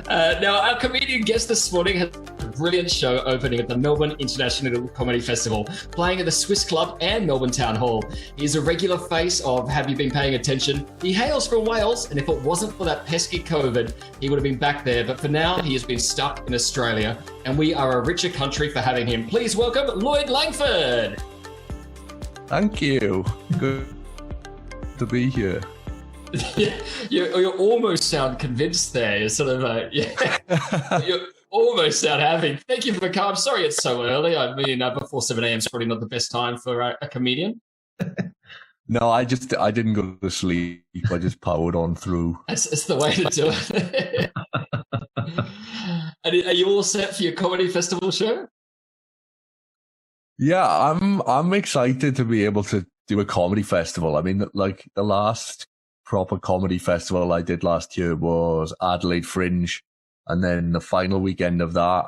Now, our comedian guest this morning has a brilliant show opening at the Melbourne International Comedy Festival, playing at the Swiss Club and Melbourne Town Hall. He's a regular face of Have You Been Paying Attention? He hails from Wales, and if it wasn't for that pesky COVID, he would have been back there. But for now, he has been stuck in Australia, and we are a richer country for having him. Please welcome Lloyd Langford. Thank you. Good to be here. You almost sound convinced there. You're sort of, you almost sound happy. Thank you for coming. I'm sorry it's so early. I mean, before 7 a.m. is probably not the best time for a comedian. No, I didn't go to sleep. I just powered on through. It's the way to do it. And are you all set for your comedy festival show? Yeah, I'm excited to be able to do a comedy festival. I mean, like the last proper comedy festival I did last year was Adelaide Fringe, and then the final weekend of that,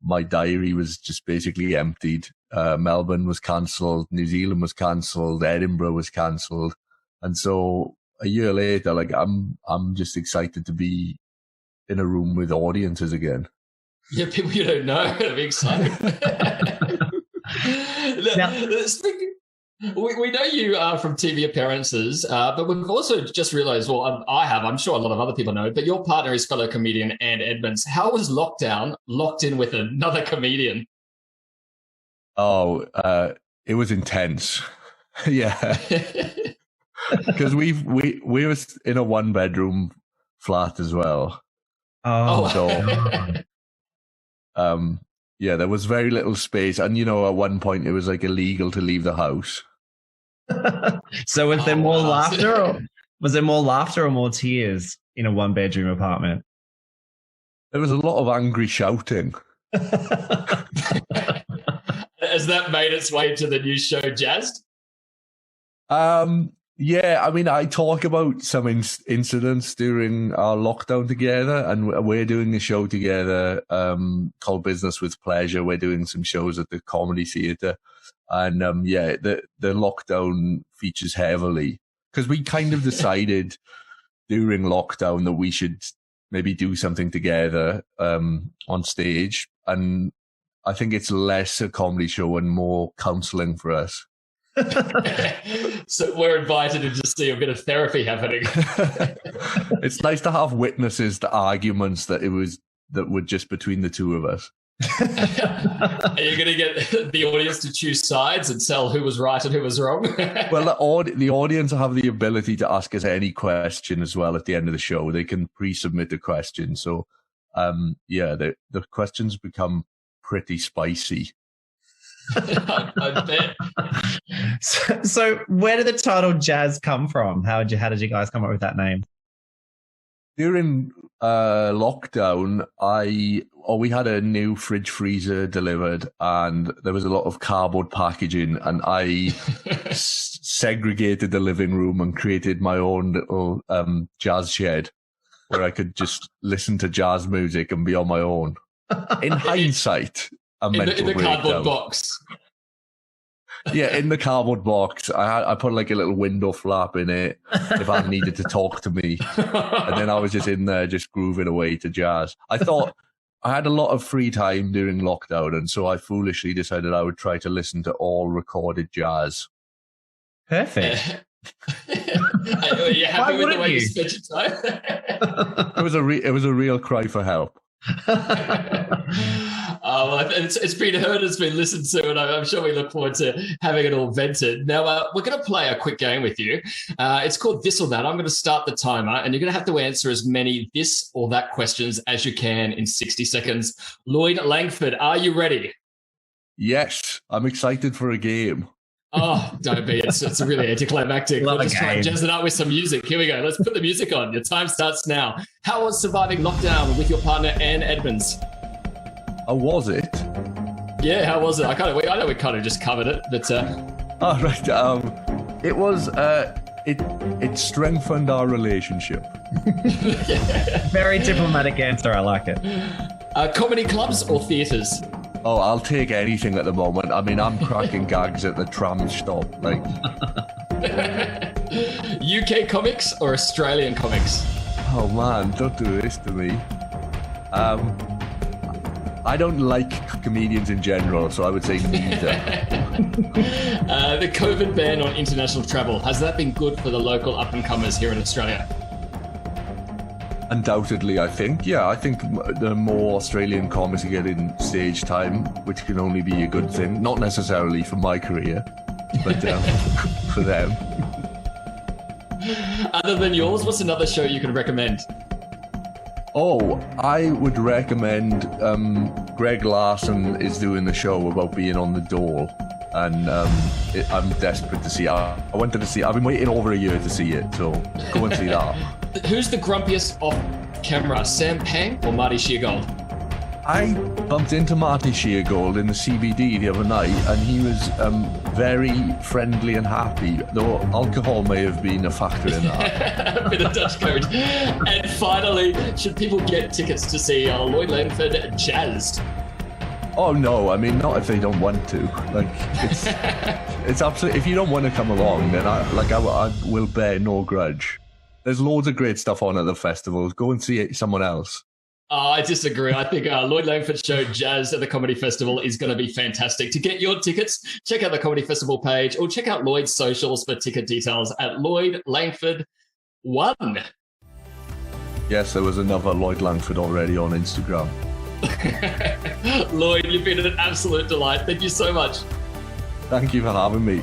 my diary was just basically emptied. Melbourne was cancelled, New Zealand was cancelled, Edinburgh was cancelled, and so a year later, like I'm just excited to be in a room with audiences again. Yeah, people you don't know. It'll be exciting. Now, we know you are from TV appearances, but we've also just realised, well, I'm sure a lot of other people know, but your partner is fellow comedian Anne Edmonds. How was lockdown locked in with another comedian? Oh, it was intense. Yeah. Because we were in a 1-bedroom flat as well. Yeah, there was very little space. And, you know, at one point it was like illegal to leave the house. So was there more laughter? Or, was there more laughter or more tears in a 1-bedroom apartment? There was a lot of angry shouting. Has that made its way to the new show, Jazzed? Yeah, I mean, I talk about some incidents during our lockdown together, and we're doing a show together called Business with Pleasure. We're doing some shows at the Comedy Theatre, and the lockdown features heavily because we kind of decided during lockdown that we should maybe do something together on stage, and I think it's less a comedy show and more counselling for us. So we're invited in to see a bit of therapy happening. It's nice to have witnesses to arguments that were just between the two of us. Are you going to get the audience to choose sides and tell who was right and who was wrong? Well, the audience have the ability to ask us any question as well at the end of the show. They can pre-submit a question. So, the questions become pretty spicy. I bet. So where did the title Jazz come from? How did you guys come up with that name? During lockdown, we had a new fridge freezer delivered, and there was a lot of cardboard packaging, and I segregated the living room and created my own little jazz shed where I could just listen to jazz music and be on my own. In hindsight, in the cardboard box. Yeah, in the cardboard box. I put like a little window flap in it if I needed to talk to me. And then I was just in there just grooving away to jazz. I thought I had a lot of free time during lockdown, and so I foolishly decided I would try to listen to all recorded jazz. Perfect. Are you happy with the way you spent your time? It was a real cry for help. It's been heard, it's been listened to, and I'm sure we look forward to having it all vented. Now, we're going to play a quick game with you. It's called This or That. I'm going to start the timer, and you're going to have to answer as many this or that questions as you can in 60 seconds. Lloyd Langford, are you ready? Yes, I'm excited for a game. Oh, don't be. It's really anticlimactic. We'll just try and jazz it up with some music. Here we go. Let's put the music on. Your time starts now. How was surviving lockdown with your partner, Anne Edmonds? How was it? Yeah, how was it? I know we kind of just covered it, but... Oh, right. It was... It strengthened our relationship. Very diplomatic answer. I like it. Comedy clubs or theatres? Oh, I'll take anything at the moment. I mean, I'm cracking gags at the tram stop. Like, UK comics or Australian comics? oh man, don't do this to me. I don't like comedians in general, so I would say neither. The COVID ban on international travel, has that been good for the local up-and-comers here in Australia? Undoubtedly, I think. Yeah, I think the more Australian comics are getting stage time, which can only be a good thing. Not necessarily for my career, but for them. Other than yours, what's another show you can recommend? Oh, I would recommend Greg Larson is doing the show about being on the dole, and I'm desperate to see it. I wanted to see it. I've been waiting over a year to see it, so go and see that. Who's the grumpiest off camera, Sam Pang or Marty Sheargold? I bumped into Marty Sheargold in the CBD the other night, and he was very friendly and happy, though alcohol may have been a factor in that. A bit of Dutch courage. And finally, should people get tickets to see Lloyd Langford jazzed? Oh no, I mean, not if they don't want to. Like, it's absolutely, if you don't want to come along, then I will bear no grudge. There's loads of great stuff on at the festival. Go and see someone else. I disagree. I think Lloyd Langford show Jazz at the Comedy Festival is going to be fantastic. To get your tickets, check out the Comedy Festival page or check out Lloyd's socials for ticket details at Lloyd Langford 1. Yes, there was another Lloyd Langford already on Instagram. Lloyd, you've been an absolute delight. Thank you so much. Thank you for having me.